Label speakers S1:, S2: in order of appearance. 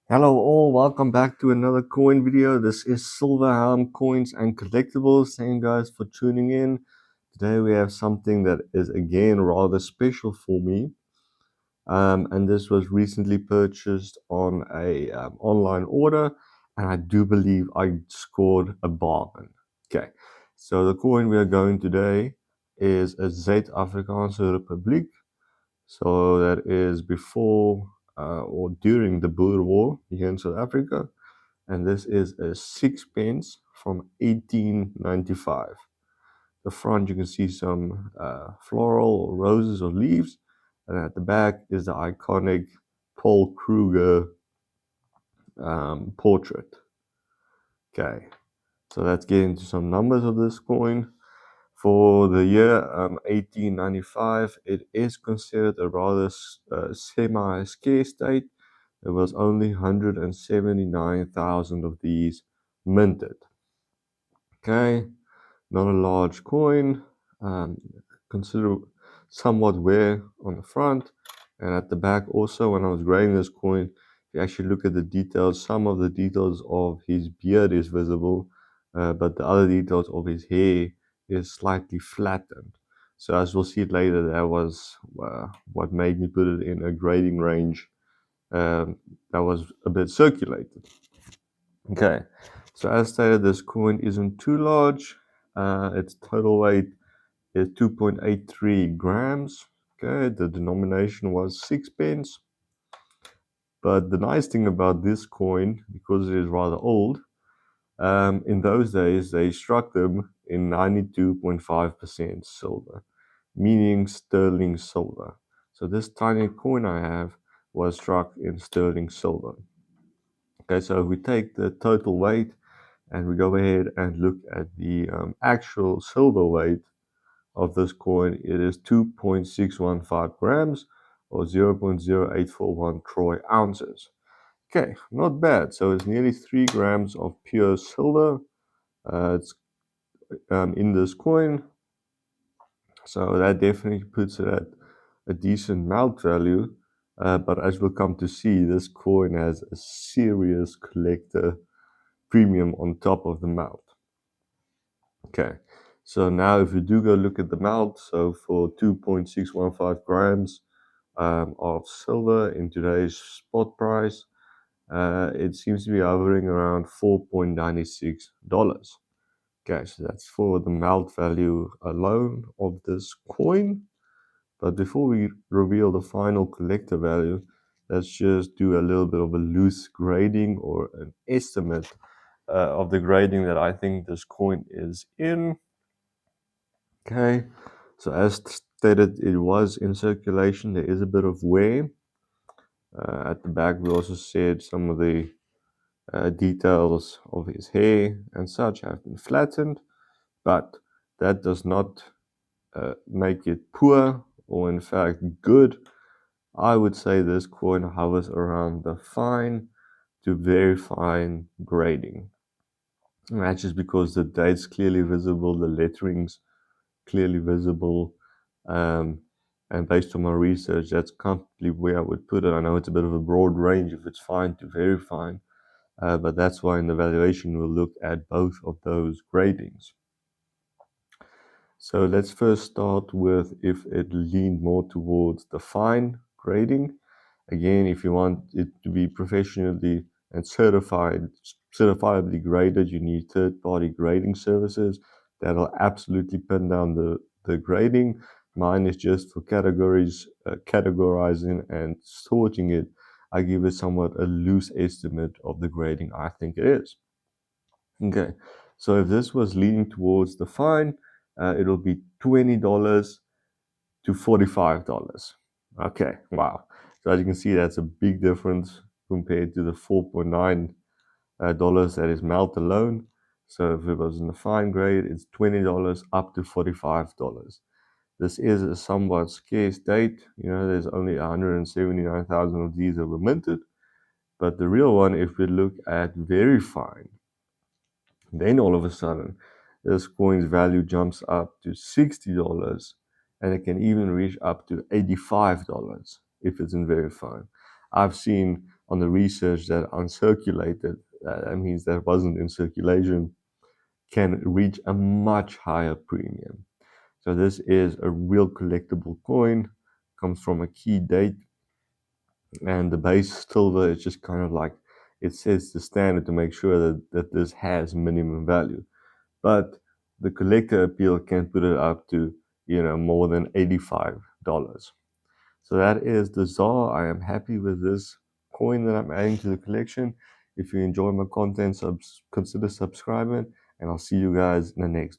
S1: Hello all, welcome back to another coin video. This is Silver Helm Coins and Collectibles. Thank you guys for tuning in. Today we have something that is again rather special for me. And this was recently purchased on a online order, and I do believe I scored a bargain. Okay, so the coin we are going today is a Zuid-Afrikaansche Republiek. So that is before or during the Boer War here in South Africa. And this is a sixpence from 1895. The front, you can see some floral or roses or leaves. And at the back is the iconic Paul Kruger portrait. Okay, so let's get into some numbers of this coin. For the year 1895, it is considered a rather semi-scarce date. There was only 179,000 of these minted. Okay, not a large coin, consider somewhat wear on the front, and at the back also. When I was grading this coin, if you actually look at the details, some of the details of his beard is visible, but the other details of his hair is slightly flattened. So as we'll see later, that was what made me put it in a grading range that was a bit circulated. Okay, so as stated, this coin isn't too large. Its total weight is 2.83 grams. Okay, the denomination was sixpence. But the nice thing about this coin, because it is rather old, in those days they struck them in 92.5% silver, meaning sterling silver. So this tiny coin I have was struck in sterling silver. Okay, so if we take the total weight and we go ahead and look at the actual silver weight of this coin, it is 2.615 grams or 0.0841 troy ounces. Okay, not bad. So it's nearly 3 grams of pure silver. It's in this coin. So that definitely puts it at a decent melt value. But as we'll come to see, this coin has a serious collector premium on top of the melt. Okay, so now if we do go look at the melt, so for 2.615 grams of silver in today's spot price, it seems to be hovering around $4.96. Okay, so that's for the melt value alone of this coin. But before we reveal the final collector value, let's just do a little bit of a loose grading or an estimate of the grading that I think this coin is in. Okay, so as stated, it was in circulation. There is a bit of wear. At the back, we also said some of the details of his hair and such have been flattened, but that does not make it poor or in fact good. I would say this coin hovers around the fine to very fine grading. And that's just because the date's clearly visible, the lettering's clearly visible, and based on my research, that's comfortably where I would put it. I know it's a bit of a broad range if it's fine to very fine, but that's why in the valuation we'll look at both of those gradings. So let's first start with if it leaned more towards the fine grading. Again, if you want it to be professionally and certifiably graded, you need third-party grading services that'll absolutely pin down the grading. Mine is just for categories, categorizing and sorting it. I give it somewhat a loose estimate of the grading I think it is. Okay, so if this was leaning towards the fine, it'll be $20 to $45. Okay, wow. So as you can see, that's a big difference compared to the $4.9 that is melt alone. So if it was in the fine grade, it's $20 up to $45. This is a somewhat scarce date. You know, there's only 179,000 of these that were minted. But the real one, if we look at very fine, then all of a sudden, this coin's value jumps up to $60, and it can even reach up to $85 if it's in very fine. I've seen on the research that uncirculated, that means that wasn't in circulation, can reach a much higher premium. So this is a real collectible coin, comes from a key date, and the base silver is just kind of like, it sets the standard to make sure that this has minimum value. But the collector appeal can put it up to, more than $85. So that is the ZAR. I am happy with this coin that I'm adding to the collection. If you enjoy my content, consider subscribing, and I'll see you guys in the next